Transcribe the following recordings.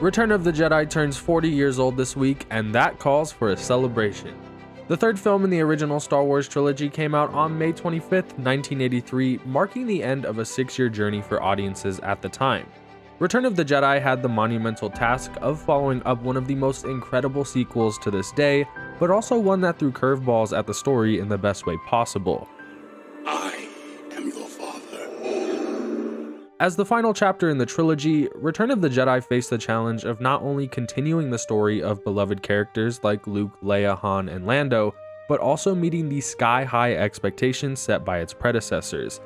Return of the Jedi turns 40 years old this week, and that calls for a celebration. The third film in the original Star Wars trilogy came out on May 25th, 1983, marking the end of a 6-year journey for audiences at the time. Return of the Jedi had the monumental task of following up one of the most incredible sequels to this day, but also one that threw curveballs at the story in the best way possible. I am your father. As the final chapter in the trilogy, Return of the Jedi faced the challenge of not only continuing the story of beloved characters like Luke, Leia, Han, and Lando, but also meeting the sky-high expectations set by its predecessors.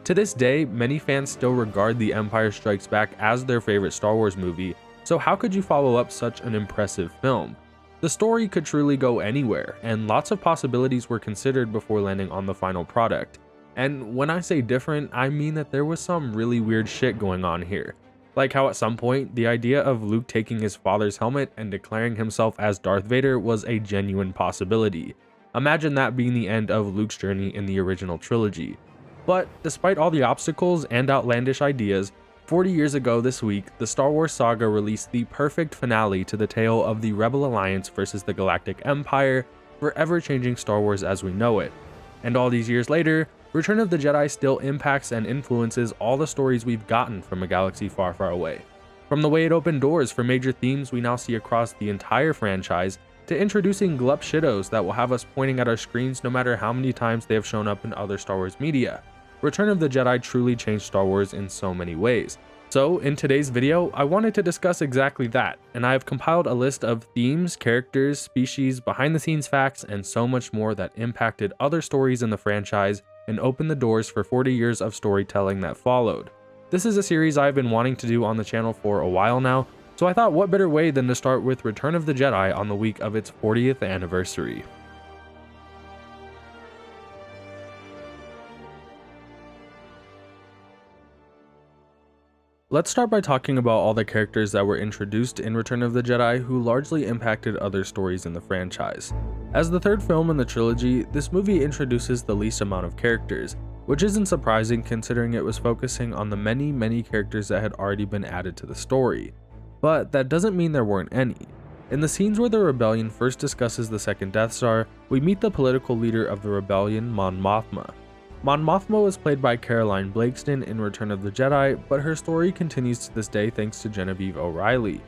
To this day, many fans still regard The Empire Strikes Back as their favorite Star Wars movie, so how could you follow up such an impressive film? The story could truly go anywhere, and lots of possibilities were considered before landing on the final product. And when I say different, I mean that there was some really weird shit going on here. Like how at some point, the idea of Luke taking his father's helmet and declaring himself as Darth Vader was a genuine possibility. Imagine that being the end of Luke's journey in the original trilogy. But despite all the obstacles and outlandish ideas, 40 years ago this week, the Star Wars saga released the perfect finale to the tale of the Rebel Alliance versus the Galactic Empire, forever changing Star Wars as we know it. And all these years later, Return of the Jedi still impacts and influences all the stories we've gotten from a galaxy far, far away. From the way it opened doors for major themes we now see across the entire franchise, to introducing glup shittos that will have us pointing at our screens no matter how many times they have shown up in other Star Wars media. Return of the Jedi truly changed Star Wars in so many ways. So in today's video, I wanted to discuss exactly that, and I have compiled a list of themes, characters, species, behind the scenes facts, and so much more that impacted other stories in the franchise and opened the doors for 40 years of storytelling that followed. This is a series I've been wanting to do on the channel for a while now, so I thought what better way than to start with Return of the Jedi on the week of its 40th anniversary. Let's start by talking about all the characters that were introduced in Return of the Jedi who largely impacted other stories in the franchise. As the third film in the trilogy, this movie introduces the least amount of characters, which isn't surprising considering it was focusing on the many characters that had already been added to the story. But that doesn't mean there weren't any. In the scenes where the rebellion first discusses the second Death Star, we meet the political leader of the rebellion, Mon Mothma. Mon Mothma was played by Caroline Blakeston in Return of the Jedi, but her story continues to this day thanks to Genevieve O'Reilly.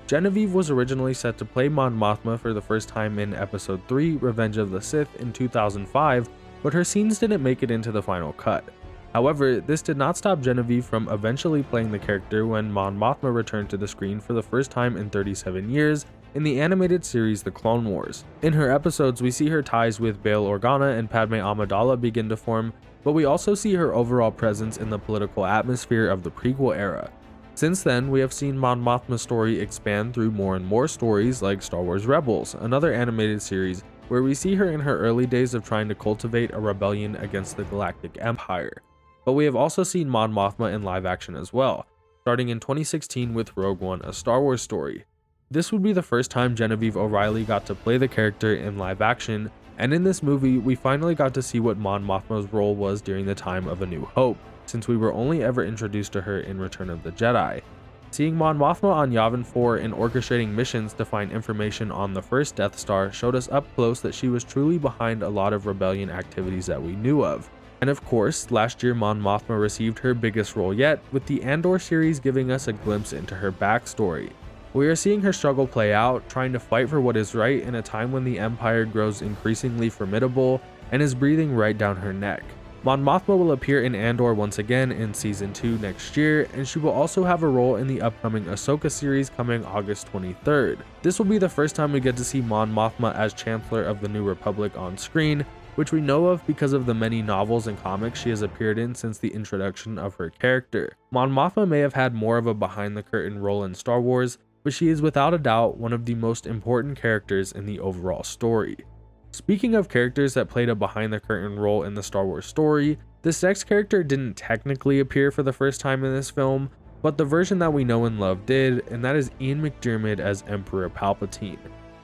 Genevieve was originally set to play Mon Mothma for the first time in Episode 3, Revenge of the Sith in 2005, but her scenes didn't make it into the final cut. However, this did not stop Genevieve from eventually playing the character when Mon Mothma returned to the screen for the first time in 37 years in the animated series The Clone Wars. In her episodes, we see her ties with Bail Organa and Padme Amidala begin to form, but we also see her overall presence in the political atmosphere of the prequel era. Since then, we have seen Mon Mothma's story expand through more and more stories like Star Wars Rebels, another animated series where we see her in her early days of trying to cultivate a rebellion against the Galactic Empire. But we have also seen Mon Mothma in live action as well, starting in 2016 with Rogue One, A Star Wars Story. This would be the first time Genevieve O'Reilly got to play the character in live action, and in this movie, we finally got to see what Mon Mothma's role was during the time of A New Hope, since we were only ever introduced to her in Return of the Jedi. Seeing Mon Mothma on Yavin 4 and orchestrating missions to find information on the first Death Star showed us up close that she was truly behind a lot of rebellion activities that we knew of. And of course, last year Mon Mothma received her biggest role yet, with the Andor series giving us a glimpse into her backstory. We are seeing her struggle play out, trying to fight for what is right in a time when the Empire grows increasingly formidable and is breathing right down her neck. Mon Mothma will appear in Andor once again in Season 2 next year, and she will also have a role in the upcoming Ahsoka series coming August 23rd. This will be the first time we get to see Mon Mothma as Chancellor of the New Republic on screen, which we know of because of the many novels and comics she has appeared in since the introduction of her character. Mon Mothma may have had more of a behind-the-curtain role in Star Wars, but she is without a doubt one of the most important characters in the overall story. Speaking of characters that played a behind-the-curtain role in the Star Wars story, this next character didn't technically appear for the first time in this film, but the version that we know and love did, and that is Ian McDiarmid as Emperor Palpatine.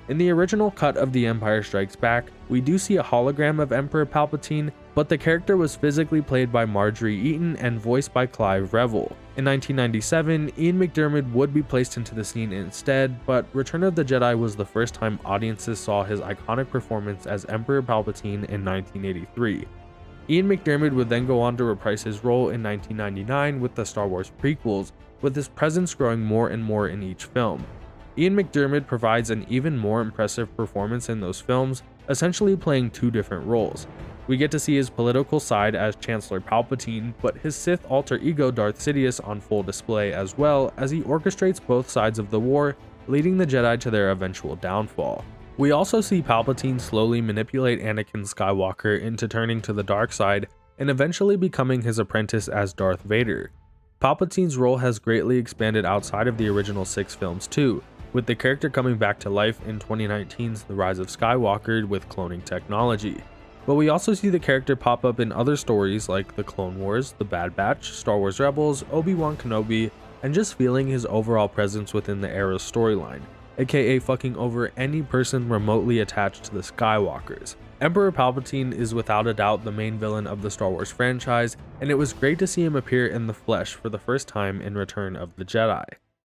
In the original cut of The Empire Strikes Back, we do see a hologram of Emperor Palpatine, but the character was physically played by Marjorie Eaton and voiced by Clive Revill. In 1997, Ian McDiarmid would be placed into the scene instead, but Return of the Jedi was the first time audiences saw his iconic performance as Emperor Palpatine in 1983. Ian McDiarmid would then go on to reprise his role in 1999 with the Star Wars prequels, with his presence growing more and more in each film. Ian McDiarmid provides an even more impressive performance in those films, essentially playing two different roles. We get to see his political side as Chancellor Palpatine, but his Sith alter ego Darth Sidious on full display as well, as he orchestrates both sides of the war, leading the Jedi to their eventual downfall. We also see Palpatine slowly manipulate Anakin Skywalker into turning to the dark side and eventually becoming his apprentice as Darth Vader. Palpatine's role has greatly expanded outside of the original 6 films too, with the character coming back to life in 2019's The Rise of Skywalker with cloning technology. But we also see the character pop up in other stories like The Clone Wars, The Bad Batch, Star Wars Rebels, Obi-Wan Kenobi, and just feeling his overall presence within the era's storyline, aka fucking over any person remotely attached to the Skywalkers. Emperor Palpatine is without a doubt the main villain of the Star Wars franchise, and it was great to see him appear in the flesh for the first time in Return of the Jedi.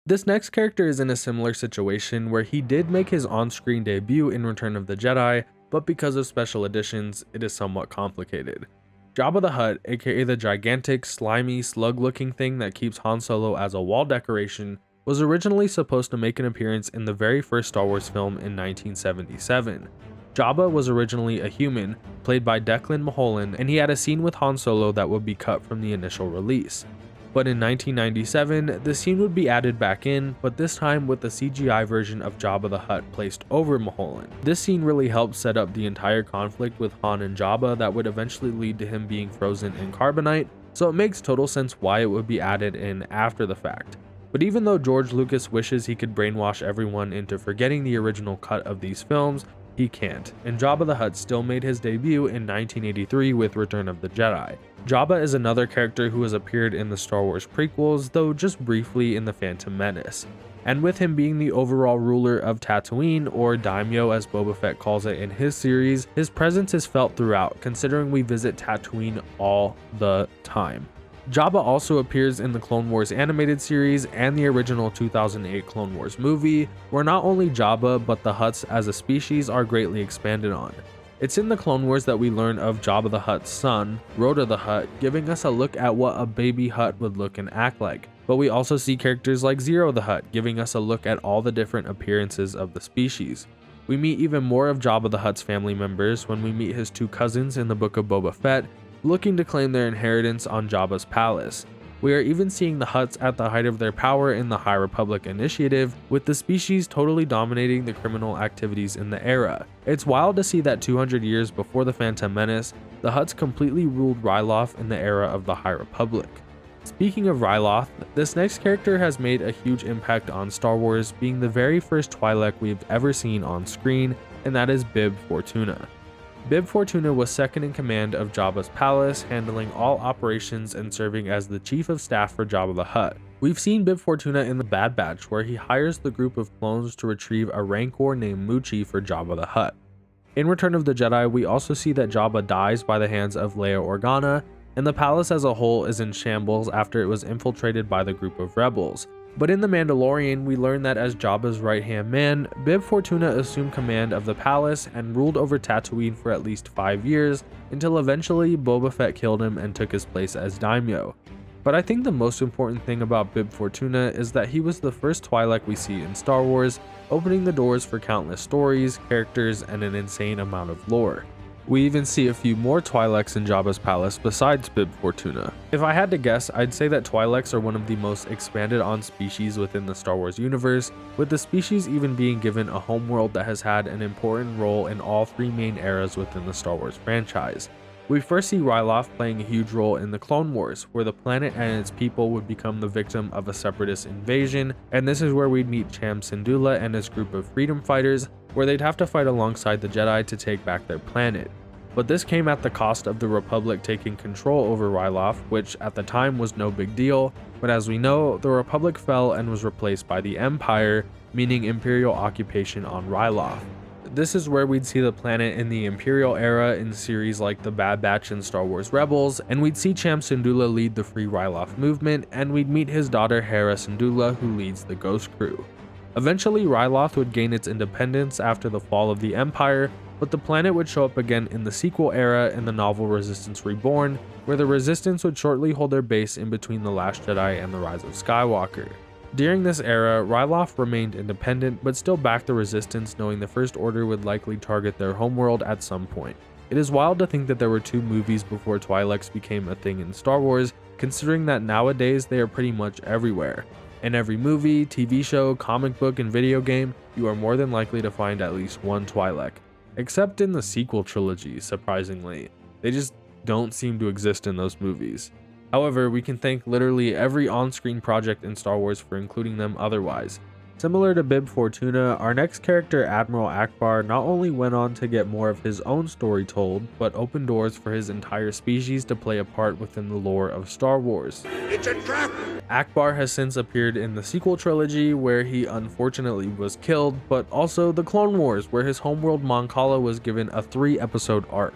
This next character is in a similar situation where he did make his on-screen debut in Return of the Jedi, but because of special editions, it is somewhat complicated. Jabba the Hutt, aka the gigantic, slimy, slug-looking thing that keeps Han Solo as a wall decoration, was originally supposed to make an appearance in the very first Star Wars film in 1977. Jabba was originally a human, played by Declan Mulholland, and he had a scene with Han Solo that would be cut from the initial release. But in 1997, the scene would be added back in, but this time with the CGI version of Jabba the Hutt placed over Mulholland. This scene really helped set up the entire conflict with Han and Jabba that would eventually lead to him being frozen in carbonite, so it makes total sense why it would be added in after the fact. But even though George Lucas wishes he could brainwash everyone into forgetting the original cut of these films, he can't, and Jabba the Hutt still made his debut in 1983 with Return of the Jedi. Jabba is another character who has appeared in the Star Wars prequels, though just briefly in The Phantom Menace. And with him being the overall ruler of Tatooine, or Daimyo as Boba Fett calls it in his series, his presence is felt throughout, considering we visit Tatooine all the time. Jabba also appears in the Clone Wars animated series and the original 2008 Clone Wars movie, where not only Jabba but the Hutts as a species are greatly expanded on. It's in the Clone Wars that we learn of Jabba the Hutt's son, Rhoda the Hutt, giving us a look at what a baby Hutt would look and act like. But we also see characters like Zero the Hutt, giving us a look at all the different appearances of the species. We meet even more of Jabba the Hutt's family members when we meet his 2 cousins in the Book of Boba Fett, looking to claim their inheritance on Jabba's palace. We are even seeing the Hutts at the height of their power in the High Republic Initiative, with the species totally dominating the criminal activities in the era. It's wild to see that 200 years before the Phantom Menace, the Hutts completely ruled Ryloth in the era of the High Republic. Speaking of Ryloth, this next character has made a huge impact on Star Wars, being the very first Twi'lek we've ever seen on screen, and that is Bib Fortuna. Bib Fortuna was second in command of Jabba's palace, handling all operations and serving as the chief of staff for Jabba the Hutt. We've seen Bib Fortuna in the Bad Batch, where he hires the group of clones to retrieve a Rancor named Muchi for Jabba the Hutt. In Return of the Jedi, we also see that Jabba dies by the hands of Leia Organa, and the palace as a whole is in shambles after it was infiltrated by the group of rebels. But in The Mandalorian, we learn that as Jabba's right-hand man, Bib Fortuna assumed command of the palace and ruled over Tatooine for at least 5 years, until eventually Boba Fett killed him and took his place as Daimyo. But I think the most important thing about Bib Fortuna is that he was the first Twi'lek we see in Star Wars, opening the doors for countless stories, characters, and an insane amount of lore. We even see a few more Twi'leks in Jabba's palace besides Bib Fortuna. If I had to guess, I'd say that Twi'leks are one of the most expanded on species within the Star Wars universe, with the species even being given a homeworld that has had an important role in all 3 main eras within the Star Wars franchise. We first see Ryloth playing a huge role in the Clone Wars, where the planet and its people would become the victim of a separatist invasion, and this is where we'd meet Cham Syndulla and his group of freedom fighters, where they'd have to fight alongside the Jedi to take back their planet. But this came at the cost of the Republic taking control over Ryloth, which at the time was no big deal, but as we know, the Republic fell and was replaced by the Empire, meaning Imperial occupation on Ryloth. This is where we'd see the planet in the Imperial era in series like The Bad Batch and Star Wars Rebels, and we'd see Cham Syndulla lead the Free Ryloth movement, and we'd meet his daughter Hera Syndulla, who leads the Ghost Crew. Eventually, Ryloth would gain its independence after the fall of the Empire, but the planet would show up again in the sequel era in the novel Resistance Reborn, where the Resistance would shortly hold their base in between The Last Jedi and The Rise of Skywalker. During this era, Ryloth remained independent, but still backed the Resistance, knowing the First Order would likely target their homeworld at some point. It is wild to think that there were 2 movies before Twi'leks became a thing in Star Wars, considering that nowadays they are pretty much everywhere. In every movie, TV show, comic book, and video game, you are more than likely to find at least one Twi'lek. Except in the sequel trilogy, surprisingly. They just don't seem to exist in those movies. However, we can thank literally every on-screen project in Star Wars for including them otherwise. Similar to Bib Fortuna, our next character, Admiral Ackbar, not only went on to get more of his own story told, but opened doors for his entire species to play a part within the lore of Star Wars. It's a trap! Ackbar has since appeared in the sequel trilogy, where he unfortunately was killed, but also the Clone Wars, where his homeworld Mon Cala was given a 3-episode arc.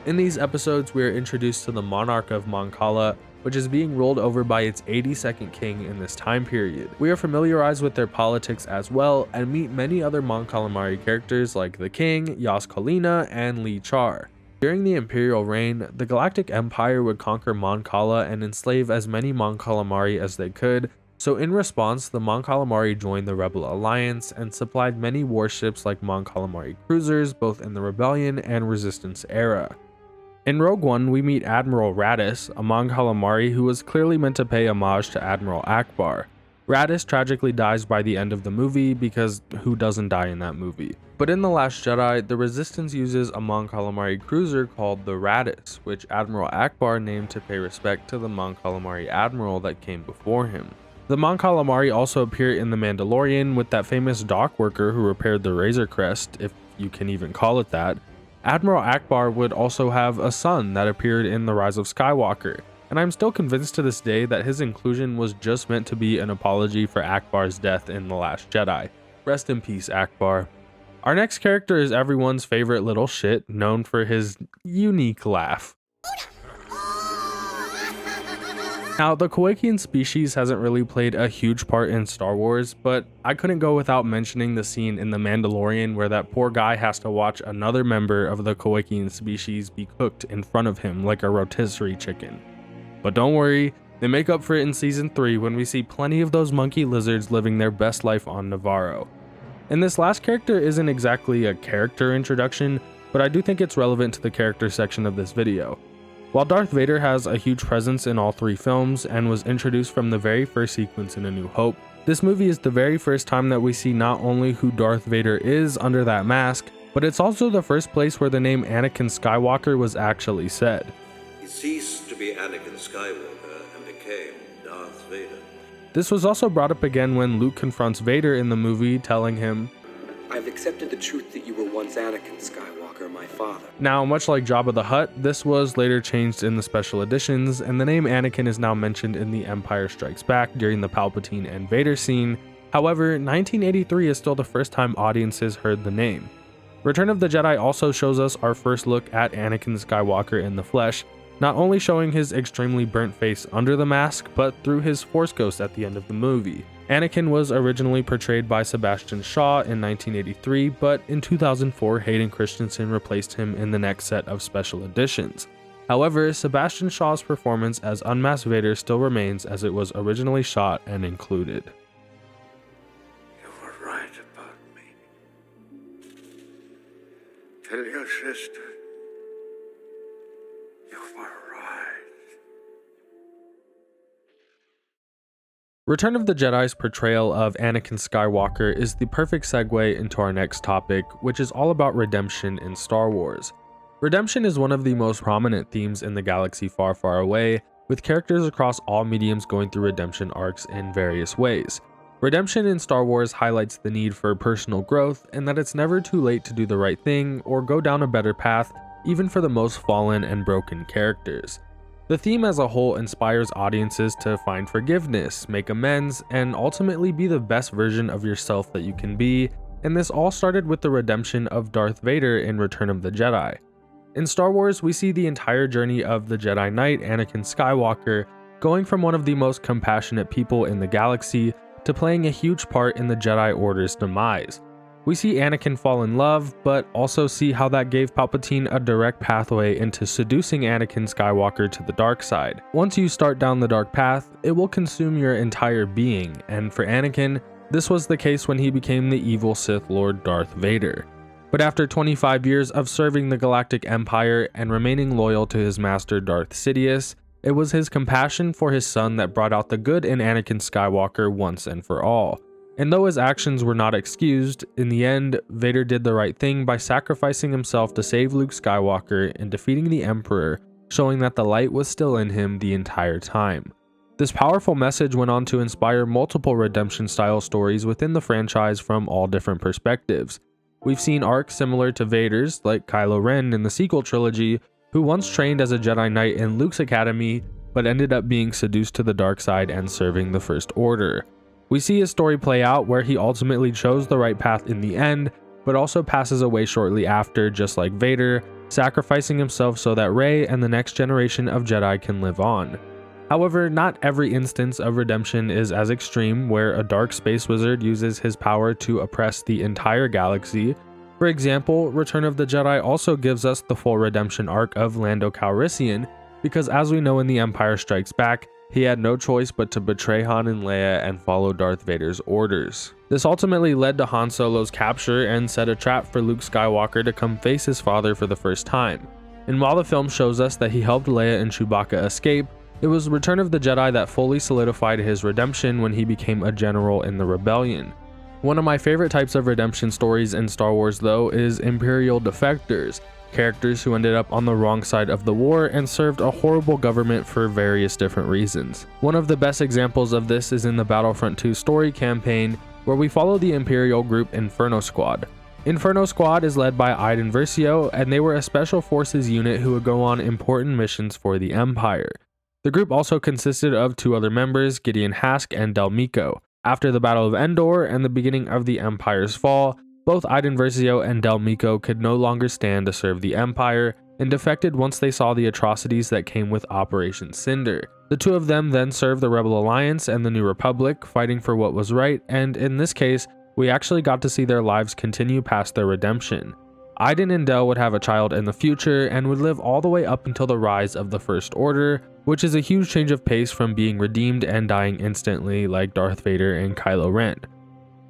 In these episodes, we are introduced to the Monarch of Mon Cala, which is being ruled over by its 82nd king in this time period. We are familiarized with their politics as well, and meet many other Mon Calamari characters like the King, Yas Collina, and Lee Char. During the Imperial reign, the Galactic Empire would conquer Mon Cala and enslave as many Mon Calamari as they could, so in response, the Mon Calamari joined the Rebel Alliance and supplied many warships like Mon Calamari cruisers, both in the Rebellion and Resistance era. In Rogue One, we meet Admiral Raddus, a Mon Calamari who was clearly meant to pay homage to Admiral Ackbar. Raddus tragically dies by the end of the movie, because who doesn't die in that movie? But in The Last Jedi, the Resistance uses a Mon Calamari cruiser called the Raddus, which Admiral Ackbar named to pay respect to the Mon Calamari admiral that came before him. The Mon Calamari also appear in The Mandalorian with that famous dock worker who repaired the Razor Crest, if you can even call it that. Admiral Ackbar would also have a son that appeared in The Rise of Skywalker, and I'm still convinced to this day that his inclusion was just meant to be an apology for Ackbar's death in The Last Jedi. Rest in peace, Ackbar. Our next character is everyone's favorite little shit, known for his unique laugh. Now, the Kowakian species hasn't really played a huge part in Star Wars, but I couldn't go without mentioning the scene in The Mandalorian where that poor guy has to watch another member of the Kowakian species be cooked in front of him like a rotisserie chicken. But don't worry, they make up for it in Season 3 when we see plenty of those monkey lizards living their best life on Navarro. And this last character isn't exactly a character introduction, but I do think it's relevant to the character section of this video. While Darth Vader has a huge presence in all 3 films and was introduced from the very first sequence in A New Hope, this movie is the very first time that we see not only who Darth Vader is under that mask, but it's also the first place where the name Anakin Skywalker was actually said. He ceased to be Anakin Skywalker and became Darth Vader. This was also brought up again when Luke confronts Vader in the movie, telling him, "I've accepted the truth that you were once Anakin Skywalker, my father." Now, much like Jabba the Hutt, this was later changed in the special editions, and the name Anakin is now mentioned in The Empire Strikes Back during the Palpatine and Vader scene. However, 1983 is still the first time audiences heard the name. Return of the Jedi also shows us our first look at Anakin Skywalker in the flesh, not only showing his extremely burnt face under the mask, but through his Force Ghost at the end of the movie. Anakin was originally portrayed by Sebastian Shaw in 1983, but in 2004, Hayden Christensen replaced him in the next set of special editions. However, Sebastian Shaw's performance as Unmasked Vader still remains as it was originally shot and included. You were right about me. Tell your sister. You were right. Return of the Jedi's portrayal of Anakin Skywalker is the perfect segue into our next topic, which is all about redemption in Star Wars. Redemption is one of the most prominent themes in the galaxy far, far away, with characters across all mediums going through redemption arcs in various ways. Redemption in Star Wars highlights the need for personal growth and that it's never too late to do the right thing or go down a better path, even for the most fallen and broken characters. The theme as a whole inspires audiences to find forgiveness, make amends, and ultimately be the best version of yourself that you can be, and this all started with the redemption of Darth Vader in Return of the Jedi. In Star Wars, we see the entire journey of the Jedi Knight Anakin Skywalker going from one of the most compassionate people in the galaxy to playing a huge part in the Jedi Order's demise. We see Anakin fall in love, but also see how that gave Palpatine a direct pathway into seducing Anakin Skywalker to the dark side. Once you start down the dark path, it will consume your entire being, and for Anakin, this was the case when he became the evil Sith Lord Darth Vader. But after 25 years of serving the Galactic Empire and remaining loyal to his master Darth Sidious, it was his compassion for his son that brought out the good in Anakin Skywalker once and for all. And though his actions were not excused, in the end, Vader did the right thing by sacrificing himself to save Luke Skywalker and defeating the Emperor, showing that the light was still in him the entire time. This powerful message went on to inspire multiple redemption-style stories within the franchise from all different perspectives. We've seen arcs similar to Vader's, like Kylo Ren in the sequel trilogy, who once trained as a Jedi Knight in Luke's academy, but ended up being seduced to the dark side and serving the First Order. We see his story play out where he ultimately chose the right path in the end, but also passes away shortly after, just like Vader, sacrificing himself so that Rey and the next generation of Jedi can live on. However, not every instance of redemption is as extreme, where a dark space wizard uses his power to oppress the entire galaxy. For example, Return of the Jedi also gives us the full redemption arc of Lando Calrissian, because as we know in The Empire Strikes Back, he had no choice but to betray Han and Leia and follow Darth Vader's orders. This ultimately led to Han Solo's capture and set a trap for Luke Skywalker to come face his father for the first time. And while the film shows us that he helped Leia and Chewbacca escape, it was Return of the Jedi that fully solidified his redemption when he became a general in the rebellion. One of my favorite types of redemption stories in Star Wars though is Imperial defectors, characters who ended up on the wrong side of the war and served a horrible government for various different reasons. One of the best examples of this is in the Battlefront 2 story campaign, where we follow the Imperial group Inferno Squad. Inferno Squad is led by Iden Versio, and they were a special forces unit who would go on important missions for the Empire. The group also consisted of two other members, Gideon Hask and Del Meeko. After the Battle of Endor and the beginning of the Empire's fall, both Iden Versio and Del Meeko could no longer stand to serve the Empire and defected once they saw the atrocities that came with Operation Cinder. The two of them then served the Rebel Alliance and the New Republic, fighting for what was right, and in this case, we actually got to see their lives continue past their redemption. Iden and Del would have a child in the future and would live all the way up until the rise of the First Order, which is a huge change of pace from being redeemed and dying instantly like Darth Vader and Kylo Ren.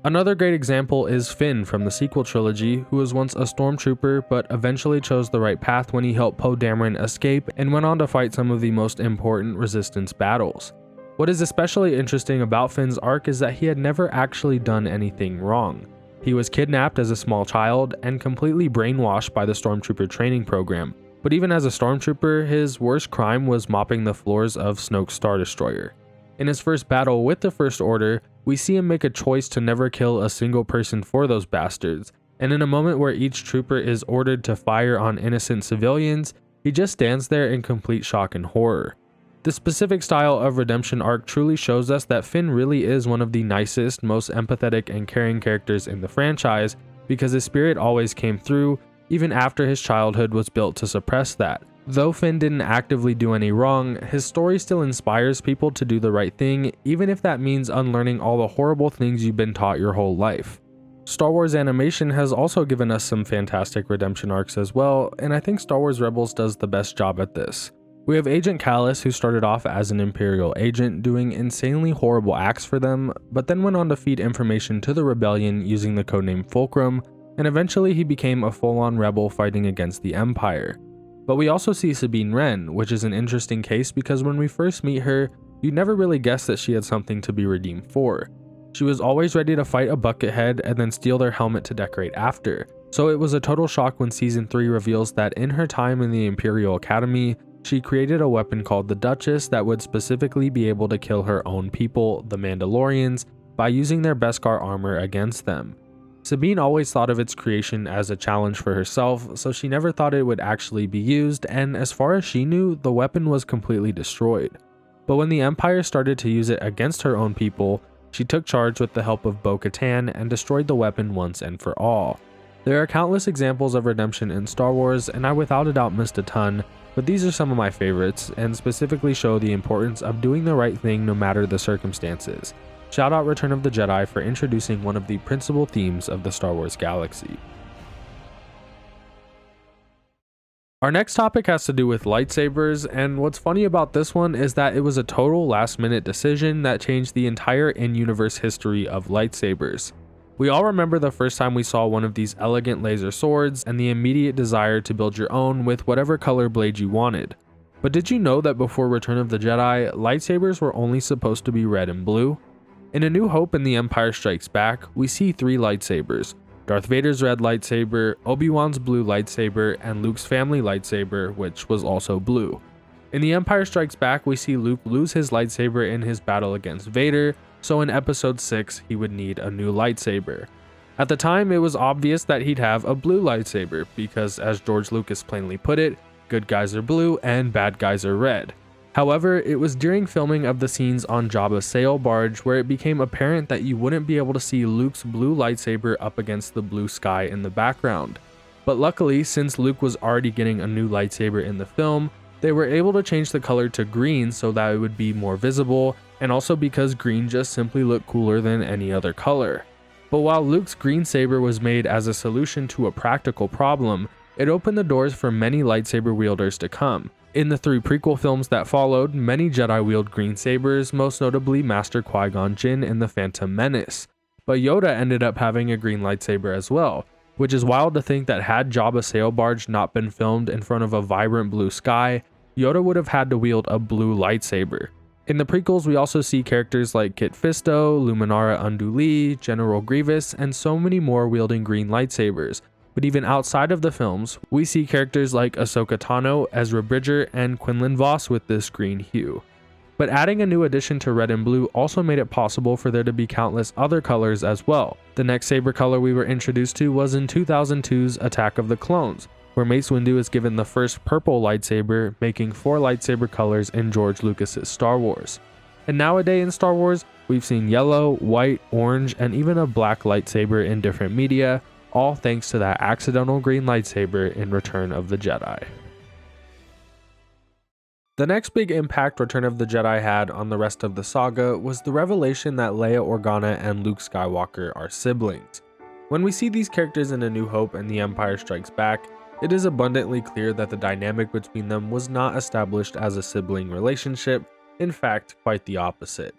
Another great example is Finn from the sequel trilogy, who was once a stormtrooper but eventually chose the right path when he helped Poe Dameron escape and went on to fight some of the most important resistance battles. What is especially interesting about Finn's arc is that he had never actually done anything wrong. He was kidnapped as a small child and completely brainwashed by the stormtrooper training program, but even as a stormtrooper, his worst crime was mopping the floors of Snoke's Star Destroyer. In his first battle with the First Order, we see him make a choice to never kill a single person for those bastards, and in a moment where each trooper is ordered to fire on innocent civilians, he just stands there in complete shock and horror. This specific style of redemption arc truly shows us that Finn really is one of the nicest, most empathetic and caring characters in the franchise, because his spirit always came through, even after his childhood was built to suppress that. Though Finn didn't actively do any wrong, his story still inspires people to do the right thing, even if that means unlearning all the horrible things you've been taught your whole life. Star Wars animation has also given us some fantastic redemption arcs as well, and I think Star Wars Rebels does the best job at this. We have Agent Kallus, who started off as an Imperial agent doing insanely horrible acts for them, but then went on to feed information to the rebellion using the codename Fulcrum, and eventually he became a full-on rebel fighting against the Empire. But we also see Sabine Wren, which is an interesting case because when we first meet her, you'd never really guess that she had something to be redeemed for. She was always ready to fight a Buckethead and then steal their helmet to decorate after, so it was a total shock when Season 3 reveals that in her time in the Imperial Academy, she created a weapon called the Duchess that would specifically be able to kill her own people, the Mandalorians, by using their Beskar armor against them. Sabine always thought of its creation as a challenge for herself, so she never thought it would actually be used, and as far as she knew, the weapon was completely destroyed. But when the Empire started to use it against her own people, she took charge with the help of Bo-Katan and destroyed the weapon once and for all. There are countless examples of redemption in Star Wars, and I without a doubt missed a ton, but these are some of my favorites, and specifically show the importance of doing the right thing no matter the circumstances. Shout out Return of the Jedi for introducing one of the principal themes of the Star Wars galaxy. Our next topic has to do with lightsabers, and what's funny about this one is that it was a total last-minute decision that changed the entire in-universe history of lightsabers. We all remember the first time we saw one of these elegant laser swords and the immediate desire to build your own with whatever color blade you wanted. But did you know that before Return of the Jedi, lightsabers were only supposed to be red and blue? In A New Hope and The Empire Strikes Back, we see 3 lightsabers: Darth Vader's red lightsaber, Obi-Wan's blue lightsaber, and Luke's family lightsaber, which was also blue. In The Empire Strikes Back, we see Luke lose his lightsaber in his battle against Vader, so in episode 6, he would need a new lightsaber. At the time, it was obvious that he'd have a blue lightsaber, because as George Lucas plainly put it, good guys are blue and bad guys are red. However, it was during filming of the scenes on Jabba's sail barge where it became apparent that you wouldn't be able to see Luke's blue lightsaber up against the blue sky in the background. But luckily, since Luke was already getting a new lightsaber in the film, they were able to change the color to green so that it would be more visible, and also because green just simply looked cooler than any other color. But while Luke's green saber was made as a solution to a practical problem, it opened the doors for many lightsaber wielders to come. In the 3 prequel films that followed, many Jedi wield green sabers, most notably Master Qui-Gon Jinn in The Phantom Menace. But Yoda ended up having a green lightsaber as well, which is wild to think that had Jabba's sail barge not been filmed in front of a vibrant blue sky, Yoda would have had to wield a blue lightsaber. In the prequels, we also see characters like Kit Fisto, Luminara Unduli, General Grievous, and so many more wielding green lightsabers. But even outside of the films, we see characters like Ahsoka Tano, Ezra Bridger, and Quinlan Vos with this green hue. But adding a new addition to red and blue also made it possible for there to be countless other colors as well. The next saber color we were introduced to was in 2002's Attack of the Clones, where Mace Windu is given the first purple lightsaber, making 4 lightsaber colors in George Lucas's Star Wars. And nowadays in Star Wars, we've seen yellow, white, orange, and even a black lightsaber in different media, all thanks to that accidental green lightsaber in Return of the Jedi. The next big impact Return of the Jedi had on the rest of the saga was the revelation that Leia Organa and Luke Skywalker are siblings. When we see these characters in A New Hope and The Empire Strikes Back, it is abundantly clear that the dynamic between them was not established as a sibling relationship, in fact, quite the opposite.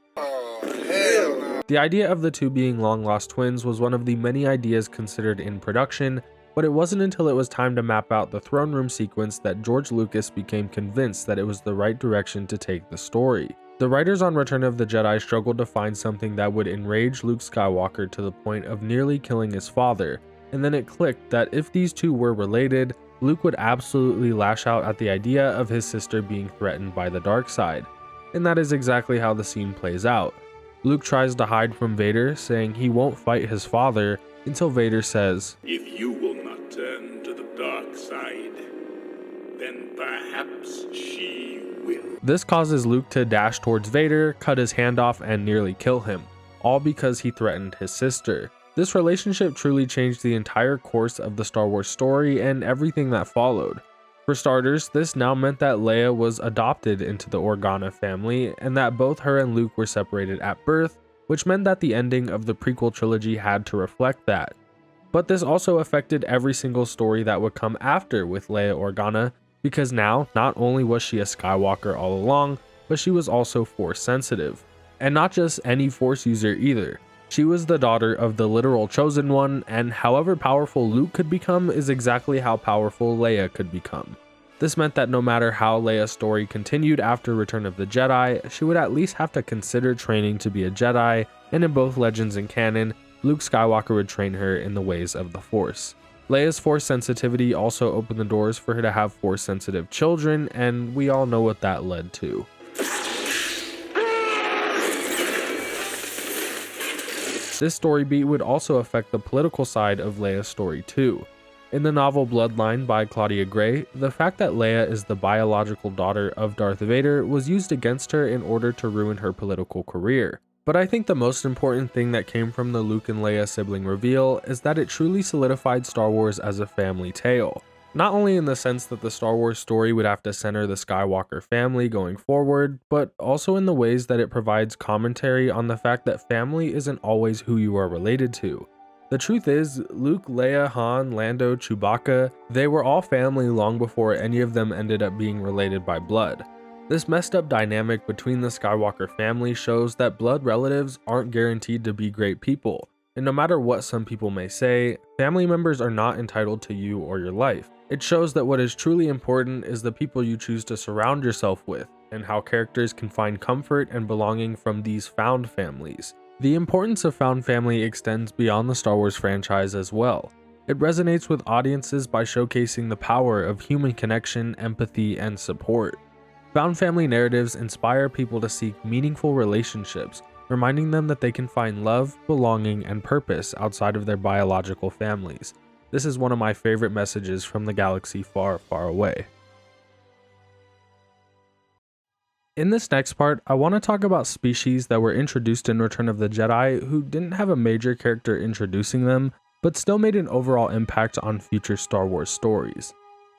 The idea of the two being long-lost twins was one of the many ideas considered in production, but it wasn't until it was time to map out the throne room sequence that George Lucas became convinced that it was the right direction to take the story. The writers on Return of the Jedi struggled to find something that would enrage Luke Skywalker to the point of nearly killing his father, and then it clicked that if these two were related, Luke would absolutely lash out at the idea of his sister being threatened by the dark side. And that is exactly how the scene plays out. Luke tries to hide from Vader, saying he won't fight his father, until Vader says, If you will not turn to the dark side, then perhaps she will. This causes Luke to dash towards Vader, cut his hand off, and nearly kill him, all because he threatened his sister. This relationship truly changed the entire course of the Star Wars story and everything that followed. For starters, this now meant that Leia was adopted into the Organa family, and that both her and Luke were separated at birth, which meant that the ending of the prequel trilogy had to reflect that. But this also affected every single story that would come after with Leia Organa, because now, not only was she a Skywalker all along, but she was also Force sensitive. And not just any Force user either. She was the daughter of the literal Chosen One, and however powerful Luke could become is exactly how powerful Leia could become. This meant that no matter how Leia's story continued after Return of the Jedi, she would at least have to consider training to be a Jedi, and in both legends and canon, Luke Skywalker would train her in the ways of the Force. Leia's Force sensitivity also opened the doors for her to have Force sensitive children, and we all know what that led to. This story beat would also affect the political side of Leia's story too. In the novel Bloodline by Claudia Gray, the fact that Leia is the biological daughter of Darth Vader was used against her in order to ruin her political career. But I think the most important thing that came from the Luke and Leia sibling reveal is that it truly solidified Star Wars as a family tale. Not only in the sense that the Star Wars story would have to center the Skywalker family going forward, but also in the ways that it provides commentary on the fact that family isn't always who you are related to. The truth is, Luke, Leia, Han, Lando, Chewbacca, they were all family long before any of them ended up being related by blood. This messed up dynamic between the Skywalker family shows that blood relatives aren't guaranteed to be great people, and no matter what some people may say, family members are not entitled to you or your life. It shows that what is truly important is the people you choose to surround yourself with, and how characters can find comfort and belonging from these found families. The importance of found family extends beyond the Star Wars franchise as well. It resonates with audiences by showcasing the power of human connection, empathy, and support. Found family narratives inspire people to seek meaningful relationships, reminding them that they can find love, belonging, and purpose outside of their biological families. This is one of my favorite messages from the galaxy far, far away. In this next part, I want to talk about species that were introduced in Return of the Jedi who didn't have a major character introducing them, but still made an overall impact on future Star Wars stories.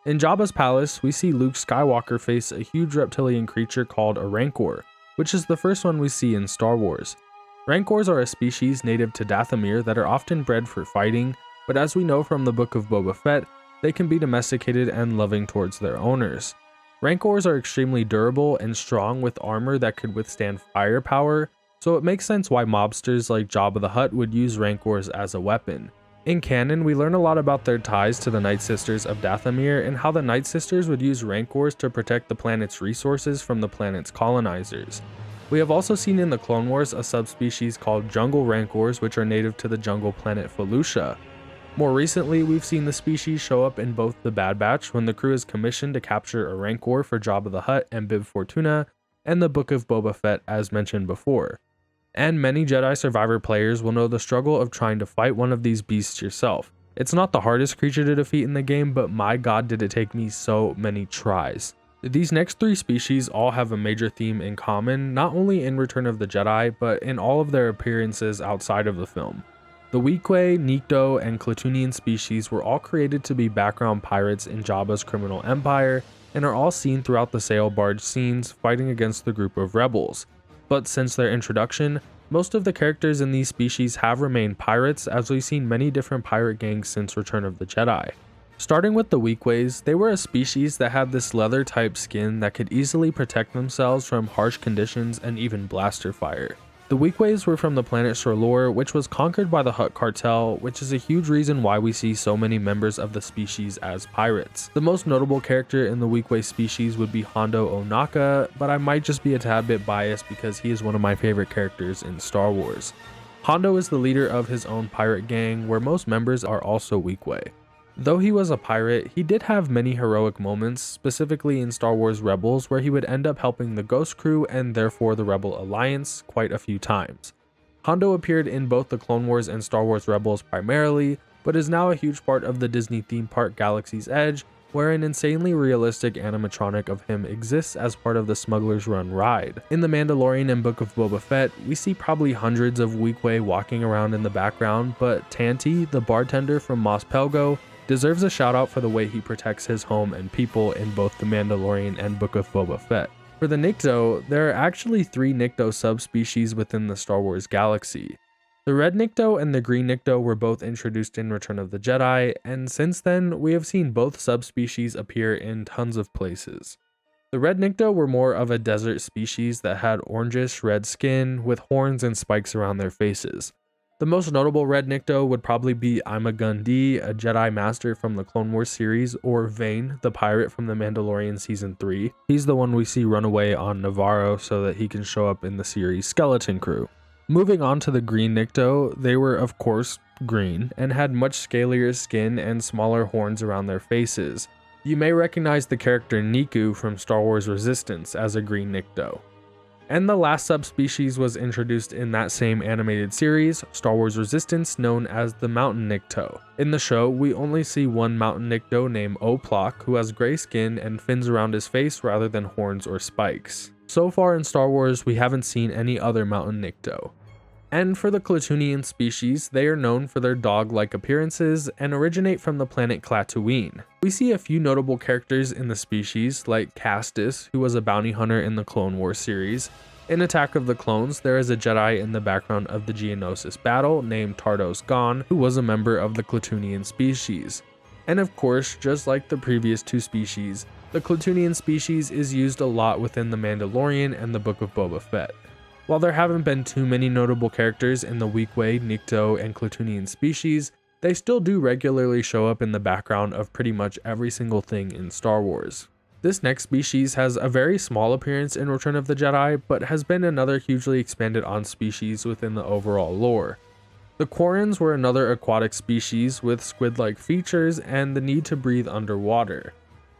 In Jabba's palace, we see Luke Skywalker face a huge reptilian creature called a Rancor, which is the first one we see in Star Wars. Rancors are a species native to Dathomir that are often bred for fighting, but as we know from the Book of Boba Fett, they can be domesticated and loving towards their owners. Rancors are extremely durable and strong with armor that could withstand firepower, so it makes sense why mobsters like Jabba the Hutt would use Rancors as a weapon. In canon, we learn a lot about their ties to the Night Sisters of Dathomir and how the Night Sisters would use Rancors to protect the planet's resources from the planet's colonizers. We have also seen in the Clone Wars a subspecies called Jungle Rancors, which are native to the jungle planet Felucia. More recently, we've seen the species show up in both The Bad Batch when the crew is commissioned to capture a Rancor for Jabba the Hutt and Bib Fortuna, and the Book of Boba Fett as mentioned before. And many Jedi Survivor players will know the struggle of trying to fight one of these beasts yourself. It's not the hardest creature to defeat in the game, but my god did it take me so many tries. These next three species all have a major theme in common, not only in Return of the Jedi, but in all of their appearances outside of the film. The Weequay, Nikto, and Klatooinian species were all created to be background pirates in Jabba's criminal empire, and are all seen throughout the sail barge scenes fighting against the group of rebels. But since their introduction, most of the characters in these species have remained pirates, as we've seen many different pirate gangs since Return of the Jedi. Starting with the Weequays, they were a species that had this leather type skin that could easily protect themselves from harsh conditions and even blaster fire. The Weequays were from the planet Sherlor, which was conquered by the Hutt cartel, which is a huge reason why we see so many members of the species as pirates. The most notable character in the Weequay species would be Hondo Ohnaka, but I might just be a tad bit biased because he is one of my favorite characters in Star Wars. Hondo is the leader of his own pirate gang, where most members are also Weequay. Though he was a pirate, he did have many heroic moments, specifically in Star Wars Rebels, where he would end up helping the Ghost Crew and therefore the Rebel Alliance quite a few times. Hondo appeared in both the Clone Wars and Star Wars Rebels primarily, but is now a huge part of the Disney theme park Galaxy's Edge, where an insanely realistic animatronic of him exists as part of the Smuggler's Run ride. In The Mandalorian and Book of Boba Fett, we see probably hundreds of Weequay walking around in the background, but Tanti, the bartender from Mos Pelgo, deserves a shout out for the way he protects his home and people in both The Mandalorian and Book of Boba Fett. For the Nikto, there are actually 3 Nikto subspecies within the Star Wars galaxy. The Red Nikto and the Green Nikto were both introduced in Return of the Jedi, and since then, we have seen both subspecies appear in tons of places. The Red Nikto were more of a desert species that had orangish red skin with horns and spikes around their faces. The most notable Red Nikto would probably be Ima-Gun-Di, a Jedi Master from the Clone Wars series, or Vane, the pirate from The Mandalorian Season 3. He's the one we see run away on Navarro so that he can show up in the series Skeleton Crew. Moving on to the Green Nikto, they were of course green, and had much scalier skin and smaller horns around their faces. You may recognize the character Niku from Star Wars Resistance as a Green Nikto. And the last subspecies was introduced in that same animated series, Star Wars Resistance, known as the Mountain Nikto. In the show, we only see one Mountain Nikto named Oplok, who has gray skin and fins around his face rather than horns or spikes. So far in Star Wars, we haven't seen any other Mountain Nikto. And for the Klatooinian species, they are known for their dog-like appearances and originate from the planet Klatooine. We see a few notable characters in the species, like Castus, who was a bounty hunter in the Clone Wars series. In Attack of the Clones, there is a Jedi in the background of the Geonosis battle named Tardos Gon, who was a member of the Klatooinian species. And of course, just like the previous two species, the Klatooinian species is used a lot within The Mandalorian and the Book of Boba Fett. While there haven't been too many notable characters in the Weequay, Nikto, and Klatooinian species, they still do regularly show up in the background of pretty much every single thing in Star Wars. This next species has a very small appearance in Return of the Jedi, but has been another hugely expanded on species within the overall lore. The Quarrens were another aquatic species with squid-like features and the need to breathe underwater.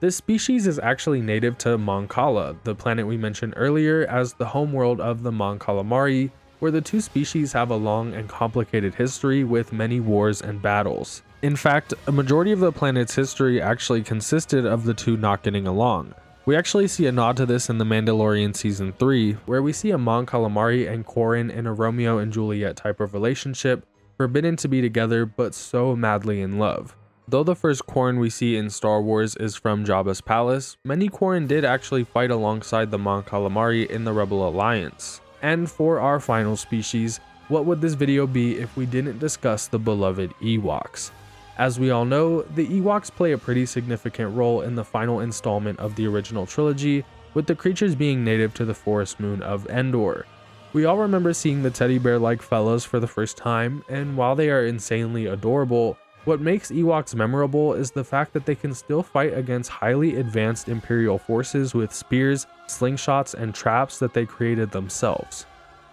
This species is actually native to Mon Cala, the planet we mentioned earlier as the homeworld of the Mon Calamari, where the two species have a long and complicated history with many wars and battles. In fact, a majority of the planet's history actually consisted of the two not getting along. We actually see a nod to this in The Mandalorian Season 3, where we see a Mon Calamari and Quarren in a Romeo and Juliet type of relationship, forbidden to be together but so madly in love. Though the first Quarren we see in Star Wars is from Jabba's palace, many Quarren did actually fight alongside the Mon Calamari in the Rebel Alliance. And for our final species, what would this video be if we didn't discuss the beloved Ewoks? As we all know, the Ewoks play a pretty significant role in the final installment of the original trilogy, with the creatures being native to the forest moon of Endor. We all remember seeing the teddy bear-like fellows for the first time, and while they are insanely adorable, what makes Ewoks memorable is the fact that they can still fight against highly advanced Imperial forces with spears, slingshots, and traps that they created themselves.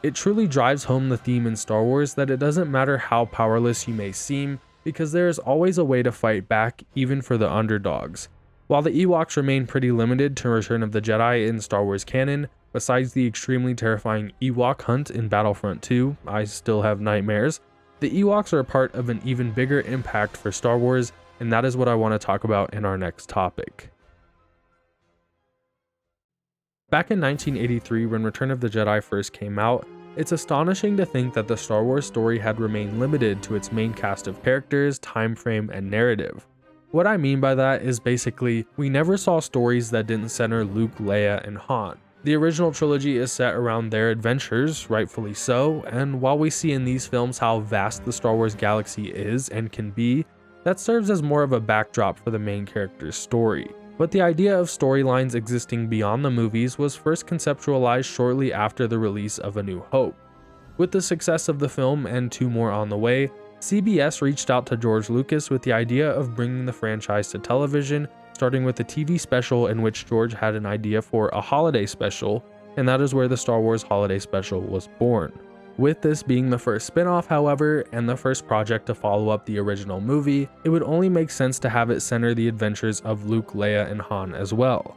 It truly drives home the theme in Star Wars that it doesn't matter how powerless you may seem, because there is always a way to fight back, even for the underdogs. While the Ewoks remain pretty limited to Return of the Jedi in Star Wars canon, besides the extremely terrifying Ewok hunt in Battlefront 2, I still have nightmares, the Ewoks are a part of an even bigger impact for Star Wars, and that is what I want to talk about in our next topic. Back in 1983, when Return of the Jedi first came out, it's astonishing to think that the Star Wars story had remained limited to its main cast of characters, time frame, and narrative. What I mean by that is basically, we never saw stories that didn't center Luke, Leia, and Han. The original trilogy is set around their adventures, rightfully so, and while we see in these films how vast the Star Wars galaxy is and can be, that serves as more of a backdrop for the main character's story. But the idea of storylines existing beyond the movies was first conceptualized shortly after the release of A New Hope. With the success of the film and two more on the way, CBS reached out to George Lucas with the idea of bringing the franchise to television, starting with a TV special in which George had an idea for a holiday special, and that is where the Star Wars Holiday Special was born. With this being the first spin-off, however, and the first project to follow up the original movie, it would only make sense to have it center the adventures of Luke, Leia, and Han as well.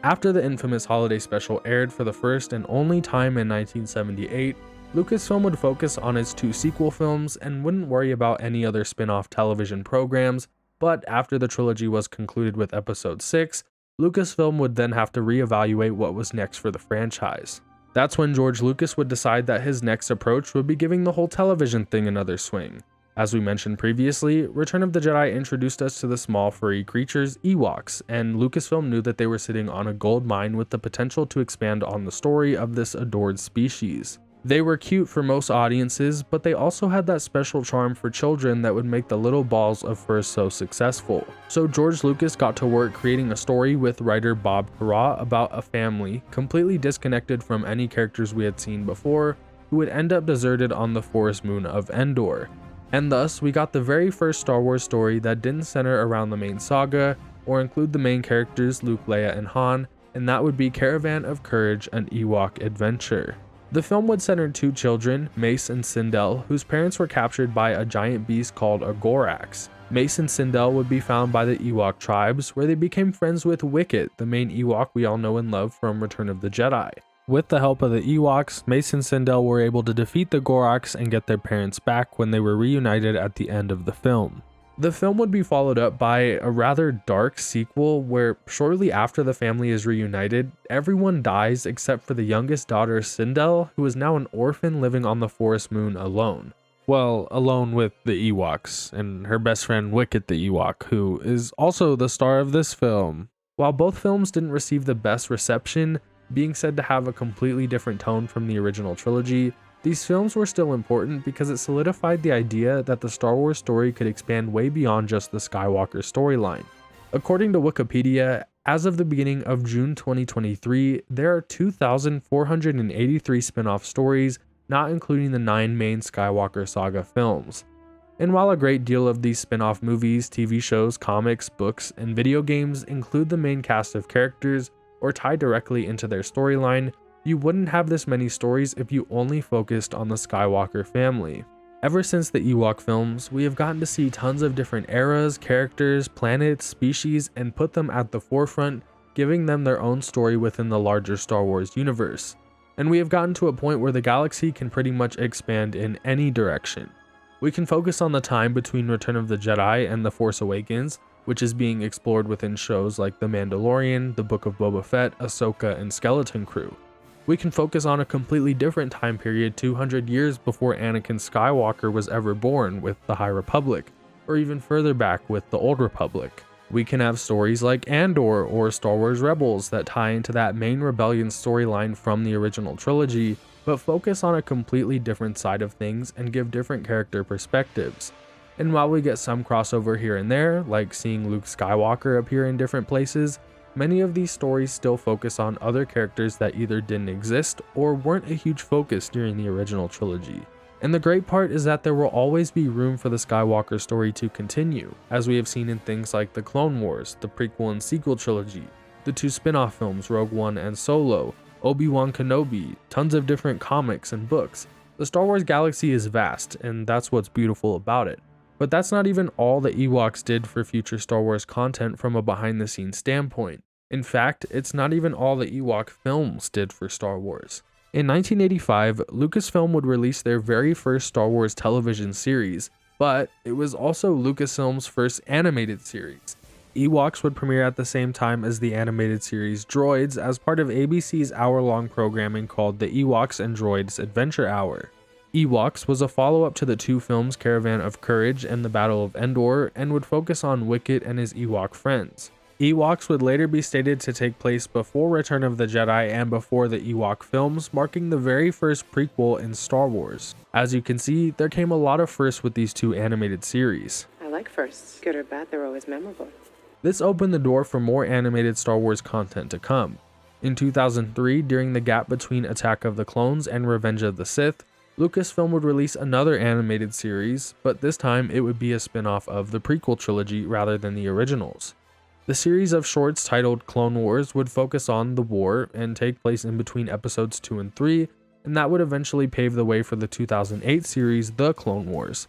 After the infamous Holiday Special aired for the first and only time in 1978, Lucasfilm would focus on its two sequel films and wouldn't worry about any other spin-off television programs, but after the trilogy was concluded with Episode 6, Lucasfilm would then have to reevaluate what was next for the franchise. That's when George Lucas would decide that his next approach would be giving the whole television thing another swing. As we mentioned previously, Return of the Jedi introduced us to the small furry creatures, Ewoks, and Lucasfilm knew that they were sitting on a gold mine with the potential to expand on the story of this adored species. They were cute for most audiences, but they also had that special charm for children that would make the little balls of fur so successful. So George Lucas got to work creating a story with writer Bob Carra about a family, completely disconnected from any characters we had seen before, who would end up deserted on the forest moon of Endor. And thus, we got the very first Star Wars story that didn't center around the main saga, or include the main characters Luke, Leia, and Han, and that would be Caravan of Courage, an Ewok adventure. The film would center two children, Mace and Sindel, whose parents were captured by a giant beast called a Gorax. Mace and Sindel would be found by the Ewok tribes, where they became friends with Wicket, the main Ewok we all know and love from Return of the Jedi. With the help of the Ewoks, Mace and Sindel were able to defeat the Goroks and get their parents back when they were reunited at the end of the film. The film would be followed up by a rather dark sequel where shortly after the family is reunited, everyone dies except for the youngest daughter Sindel, who is now an orphan living on the forest moon alone. Well, alone with the Ewoks and her best friend Wicket the Ewok, who is also the star of this film. While both films didn't receive the best reception, being said to have a completely different tone from the original trilogy, these films were still important because it solidified the idea that the Star Wars story could expand way beyond just the Skywalker storyline. According to Wikipedia, as of the beginning of June 2023, there are 2,483 spin-off stories, not including the 9 main Skywalker saga films. And while a great deal of these spin-off movies, TV shows, comics, books, and video games include the main cast of characters or tie directly into their storyline, you wouldn't have this many stories if you only focused on the Skywalker family. Ever since the Ewok films, we have gotten to see tons of different eras, characters, planets, species, and put them at the forefront, giving them their own story within the larger Star Wars universe. And we have gotten to a point where the galaxy can pretty much expand in any direction. We can focus on the time between Return of the Jedi and The Force Awakens, which is being explored within shows like The Mandalorian, The Book of Boba Fett, Ahsoka, and Skeleton Crew. We can focus on a completely different time period 200 years before Anakin Skywalker was ever born with the High Republic, or even further back with the Old Republic. We can have stories like Andor or Star Wars Rebels that tie into that main rebellion storyline from the original trilogy, but focus on a completely different side of things and give different character perspectives. And while we get some crossover here and there, like seeing Luke Skywalker appear in different places, many of these stories still focus on other characters that either didn't exist or weren't a huge focus during the original trilogy. And the great part is that there will always be room for the Skywalker story to continue, as we have seen in things like the Clone Wars, the prequel and sequel trilogy, the 2 spin-off films Rogue One and Solo, Obi-Wan Kenobi, tons of different comics and books. The Star Wars galaxy is vast, and that's what's beautiful about it. But that's not even all the Ewoks did for future Star Wars content from a behind-the-scenes standpoint. In fact, it's not even all the Ewok films did for Star Wars. In 1985, Lucasfilm would release their very first Star Wars television series, but it was also Lucasfilm's first animated series. Ewoks would premiere at the same time as the animated series Droids as part of ABC's hour-long programming called the Ewoks and Droids Adventure Hour. Ewoks was a follow-up to the 2 films Caravan of Courage and the Battle of Endor, and would focus on Wicket and his Ewok friends. Ewoks would later be stated to take place before Return of the Jedi and before the Ewok films, marking the very first prequel in Star Wars. As you can see, there came a lot of firsts with these 2 animated series. I like firsts. Good or bad, they're always memorable. This opened the door for more animated Star Wars content to come. In 2003, during the gap between Attack of the Clones and Revenge of the Sith, Lucasfilm would release another animated series, but this time it would be a spin-off of the prequel trilogy rather than the originals. The series of shorts titled Clone Wars would focus on the war and take place in between episodes 2 and 3, and that would eventually pave the way for the 2008 series The Clone Wars.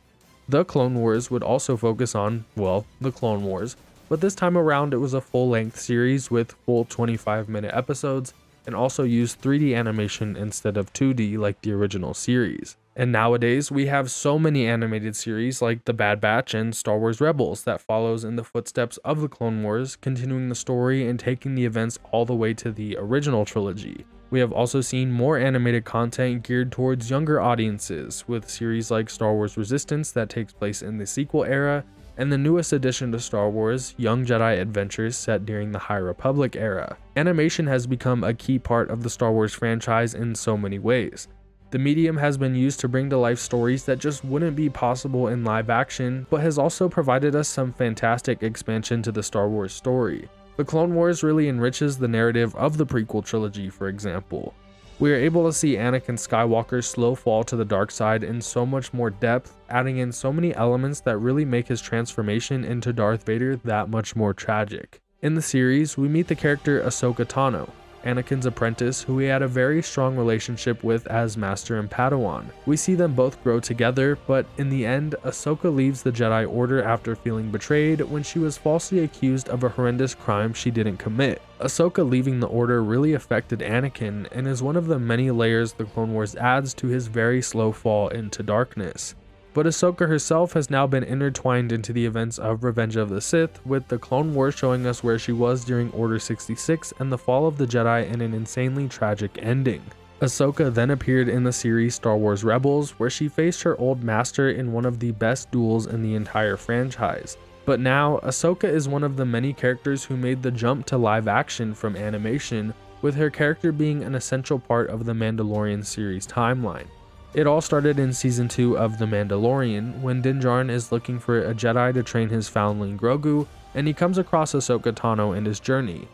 The Clone Wars would also focus on, well, the Clone Wars, but this time around it was a full-length series with full 25-minute episodes, and also used 3D animation instead of 2D like the original series. And nowadays, we have so many animated series like The Bad Batch and Star Wars Rebels that follows in the footsteps of the Clone Wars, continuing the story and taking the events all the way to the original trilogy. We have also seen more animated content geared towards younger audiences, with series like Star Wars Resistance that takes place in the sequel era, and the newest addition to Star Wars, Young Jedi Adventures, set during the High Republic era. Animation has become a key part of the Star Wars franchise in so many ways. The medium has been used to bring to life stories that just wouldn't be possible in live action, but has also provided us some fantastic expansion to the Star Wars story. The Clone Wars really enriches the narrative of the prequel trilogy, for example. We are able to see Anakin Skywalker's slow fall to the dark side in so much more depth, adding in so many elements that really make his transformation into Darth Vader that much more tragic. In the series, we meet the character Ahsoka Tano. Anakin's apprentice, who he had a very strong relationship with as Master and Padawan. We see them both grow together, but in the end, Ahsoka leaves the Jedi Order after feeling betrayed when she was falsely accused of a horrendous crime she didn't commit. Ahsoka leaving the Order really affected Anakin and is one of the many layers the Clone Wars adds to his very slow fall into darkness. But Ahsoka herself has now been intertwined into the events of Revenge of the Sith, with the Clone Wars showing us where she was during Order 66 and the fall of the Jedi in an insanely tragic ending. Ahsoka then appeared in the series Star Wars Rebels, where she faced her old master in one of the best duels in the entire franchise. But now, Ahsoka is one of the many characters who made the jump to live action from animation, with her character being an essential part of the Mandalorian series timeline. It all started in Season 2 of The Mandalorian, when Din Djarin is looking for a Jedi to train his foundling Grogu, and he comes across Ahsoka Tano in his journey.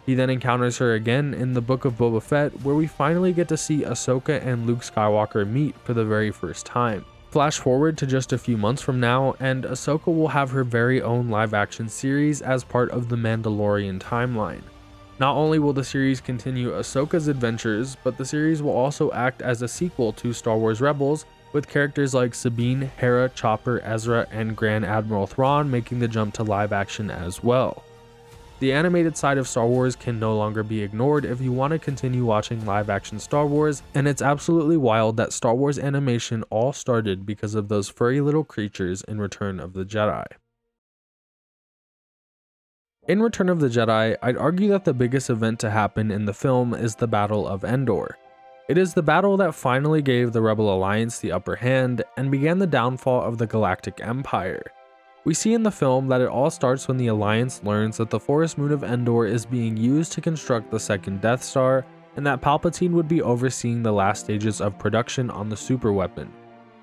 He then encounters her again in the Book of Boba Fett, where we finally get to see Ahsoka and Luke Skywalker meet for the very first time. Flash forward to just a few months from now, and Ahsoka will have her very own live-action series as part of the Mandalorian timeline. Not only will the series continue Ahsoka's adventures, but the series will also act as a sequel to Star Wars Rebels, with characters like Sabine, Hera, Chopper, Ezra, and Grand Admiral Thrawn making the jump to live action as well. The animated side of Star Wars can no longer be ignored if you want to continue watching live action Star Wars, and it's absolutely wild that Star Wars animation all started because of those furry little creatures in Return of the Jedi. In Return of the Jedi, I'd argue that the biggest event to happen in the film is the Battle of Endor. It is the battle that finally gave the Rebel Alliance the upper hand and began the downfall of the Galactic Empire. We see in the film that it all starts when the Alliance learns that the forest moon of Endor is being used to construct the second Death Star, and that Palpatine would be overseeing the last stages of production on the superweapon.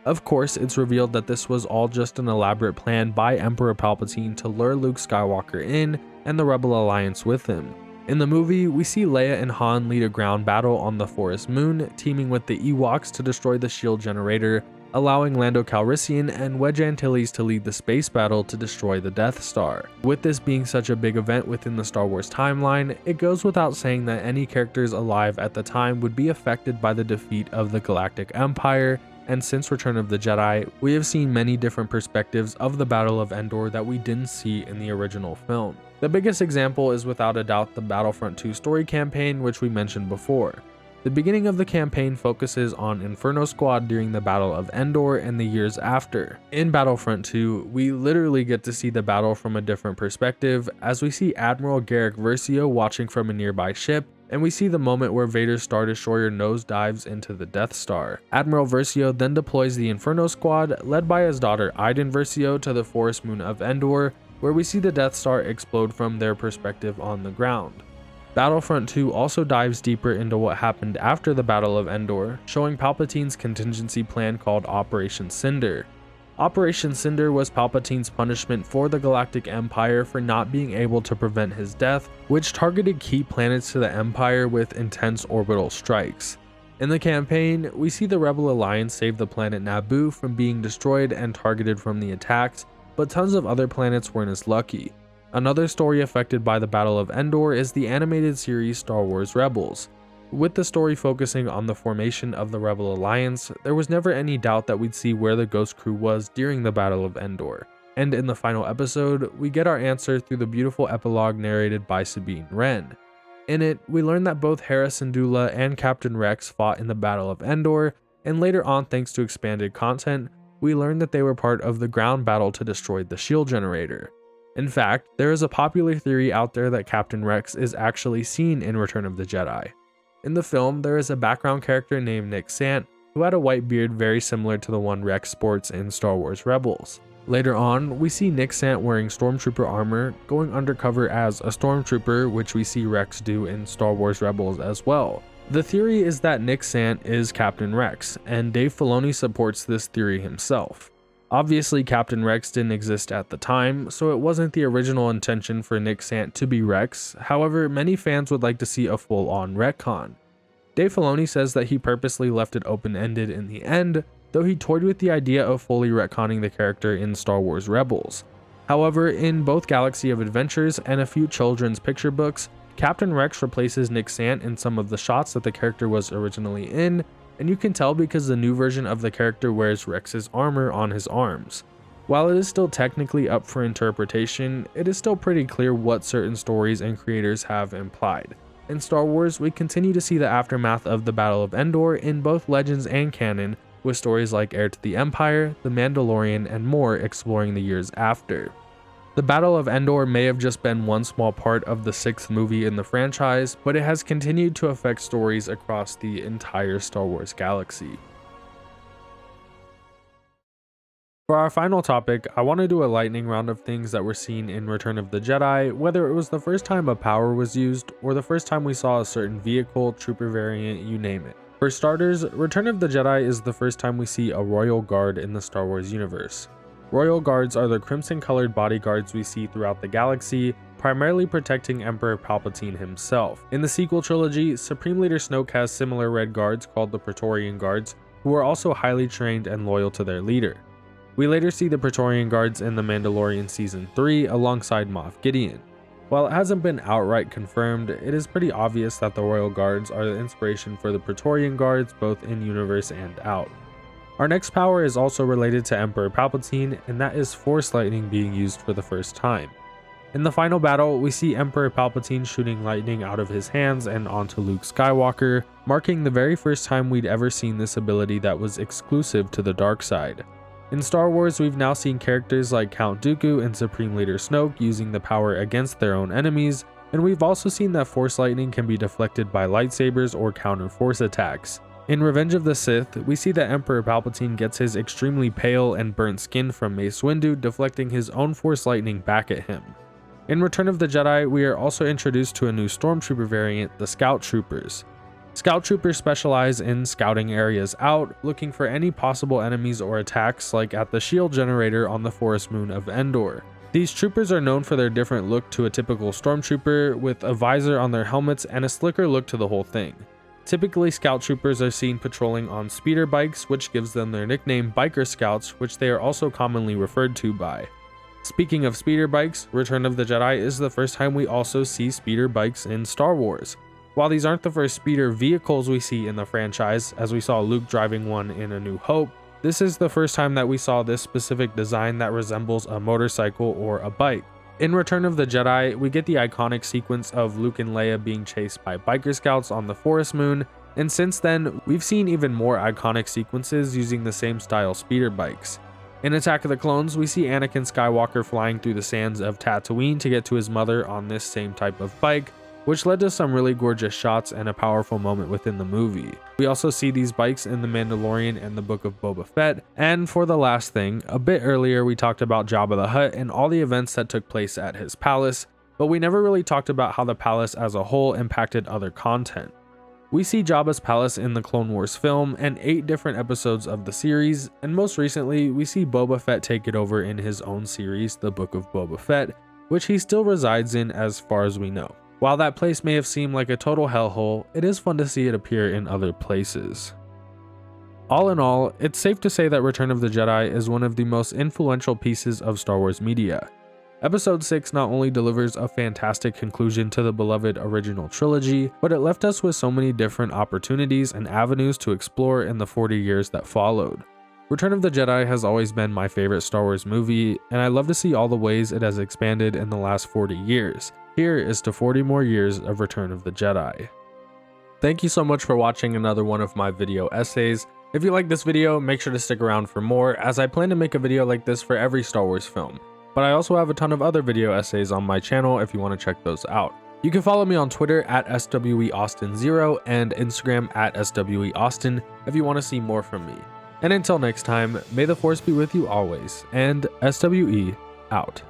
Of course, it's revealed that this was all just an elaborate plan by Emperor Palpatine to lure Luke Skywalker in and the Rebel Alliance with him. In the movie, we see Leia and Han lead a ground battle on the forest moon, teaming with the Ewoks to destroy the shield generator, allowing Lando Calrissian and Wedge Antilles to lead the space battle to destroy the Death Star. With this being such a big event within the Star Wars timeline, it goes without saying that any characters alive at the time would be affected by the defeat of the Galactic Empire, and since Return of the Jedi, we have seen many different perspectives of the Battle of Endor that we didn't see in the original film. The biggest example is without a doubt the Battlefront 2 story campaign, which we mentioned before. The beginning of the campaign focuses on Inferno Squad during the Battle of Endor and the years after. In Battlefront 2, we literally get to see the battle from a different perspective, as we see Admiral Garrick Versio watching from a nearby ship, and we see the moment where Vader's Star Destroyer nosedives into the Death Star. Admiral Versio then deploys the Inferno Squad, led by his daughter Iden Versio, to the forest moon of Endor, where we see the Death Star explode from their perspective on the ground. Battlefront 2 also dives deeper into what happened after the Battle of Endor, showing Palpatine's contingency plan called Operation Cinder. Operation Cinder was Palpatine's punishment for the Galactic Empire for not being able to prevent his death, which targeted key planets to the Empire with intense orbital strikes. In the campaign, we see the Rebel Alliance save the planet Naboo from being destroyed and targeted from the attacks, but tons of other planets weren't as lucky. Another story affected by the Battle of Endor is the animated series Star Wars Rebels. With the story focusing on the formation of the Rebel Alliance, there was never any doubt that we'd see where the Ghost Crew was during the Battle of Endor. And in the final episode, we get our answer through the beautiful epilogue narrated by Sabine Wren. In it, we learn that both Hera Syndulla and Captain Rex fought in the Battle of Endor, and later on, thanks to expanded content, we learn that they were part of the ground battle to destroy the shield generator. In fact, there is a popular theory out there that Captain Rex is actually seen in Return of the Jedi. In the film, there is a background character named Nick Sant, who had a white beard very similar to the one Rex sports in Star Wars Rebels. Later on, we see Nick Sant wearing Stormtrooper armor, going undercover as a Stormtrooper, which we see Rex do in Star Wars Rebels as well. The theory is that Nick Sant is Captain Rex, and Dave Filoni supports this theory himself. Obviously, Captain Rex didn't exist at the time, so it wasn't the original intention for Nick Sant to be Rex. However, many fans would like to see a full-on retcon. Dave Filoni says that he purposely left it open-ended in the end, though he toyed with the idea of fully retconning the character in Star Wars Rebels. However, in both Galaxy of Adventures and a few children's picture books, Captain Rex replaces Nick Sant in some of the shots that the character was originally in, and you can tell because the new version of the character wears Rex's armor on his arms. While it is still technically up for interpretation, it is still pretty clear what certain stories and creators have implied. In Star Wars, we continue to see the aftermath of the Battle of Endor in both Legends and canon, with stories like Heir to the Empire, The Mandalorian, and more exploring the years after. The Battle of Endor may have just been one small part of the 6th movie in the franchise, but it has continued to affect stories across the entire Star Wars galaxy. For our final topic, I want to do a lightning round of things that were seen in Return of the Jedi, whether it was the first time a power was used, or the first time we saw a certain vehicle, trooper variant, you name it. For starters, Return of the Jedi is the first time we see a Royal Guard in the Star Wars universe. Royal Guards are the crimson-colored bodyguards we see throughout the galaxy, primarily protecting Emperor Palpatine himself. In the sequel trilogy, Supreme Leader Snoke has similar red guards called the Praetorian Guards, who are also highly trained and loyal to their leader. We later see the Praetorian Guards in The Mandalorian Season 3 alongside Moff Gideon. While it hasn't been outright confirmed, it is pretty obvious that the Royal Guards are the inspiration for the Praetorian Guards both in universe and out. Our next power is also related to Emperor Palpatine, and that is Force Lightning being used for the first time. In the final battle, we see Emperor Palpatine shooting lightning out of his hands and onto Luke Skywalker, marking the very first time we'd ever seen this ability that was exclusive to the dark side. In Star Wars, we've now seen characters like Count Dooku and Supreme Leader Snoke using the power against their own enemies, and we've also seen that Force Lightning can be deflected by lightsabers or counter Force attacks. In Revenge of the Sith, we see that Emperor Palpatine gets his extremely pale and burnt skin from Mace Windu, deflecting his own Force Lightning back at him. In Return of the Jedi, we are also introduced to a new Stormtrooper variant, the Scout Troopers. Scout Troopers specialize in scouting areas out, looking for any possible enemies or attacks, like at the shield generator on the forest moon of Endor. These troopers are known for their different look to a typical Stormtrooper, with a visor on their helmets and a slicker look to the whole thing. Typically, Scout Troopers are seen patrolling on speeder bikes, which gives them their nickname Biker Scouts, which they are also commonly referred to by. Speaking of speeder bikes, Return of the Jedi is the first time we also see speeder bikes in Star Wars. While these aren't the first speeder vehicles we see in the franchise, as we saw Luke driving one in A New Hope, this is the first time that we saw this specific design that resembles a motorcycle or a bike. In Return of the Jedi, we get the iconic sequence of Luke and Leia being chased by biker scouts on the forest moon, and since then, we've seen even more iconic sequences using the same style speeder bikes. In Attack of the Clones, we see Anakin Skywalker flying through the sands of Tatooine to get to his mother on this same type of bike, which led to some really gorgeous shots and a powerful moment within the movie. We also see these bikes in The Mandalorian and the Book of Boba Fett, and for the last thing, a bit earlier we talked about Jabba the Hutt and all the events that took place at his palace, but we never really talked about how the palace as a whole impacted other content. We see Jabba's palace in the Clone Wars film and 8 different episodes of the series, and most recently we see Boba Fett take it over in his own series, The Book of Boba Fett, which he still resides in as far as we know. While that place may have seemed like a total hellhole, it is fun to see it appear in other places. All in all, it's safe to say that Return of the Jedi is one of the most influential pieces of Star Wars media. Episode 6 not only delivers a fantastic conclusion to the beloved original trilogy, but it left us with so many different opportunities and avenues to explore in the 40 years that followed. Return of the Jedi has always been my favorite Star Wars movie, and I love to see all the ways it has expanded in the last 40 years. Here is to 40 more years of Return of the Jedi. Thank you so much for watching another one of my video essays. If you like this video, make sure to stick around for more, as I plan to make a video like this for every Star Wars film. But I also have a ton of other video essays on my channel if you want to check those out. You can follow me on Twitter at SWEAustin0 and Instagram at SWEAustin if you want to see more from me. And until next time, may the Force be with you always, and SWE out.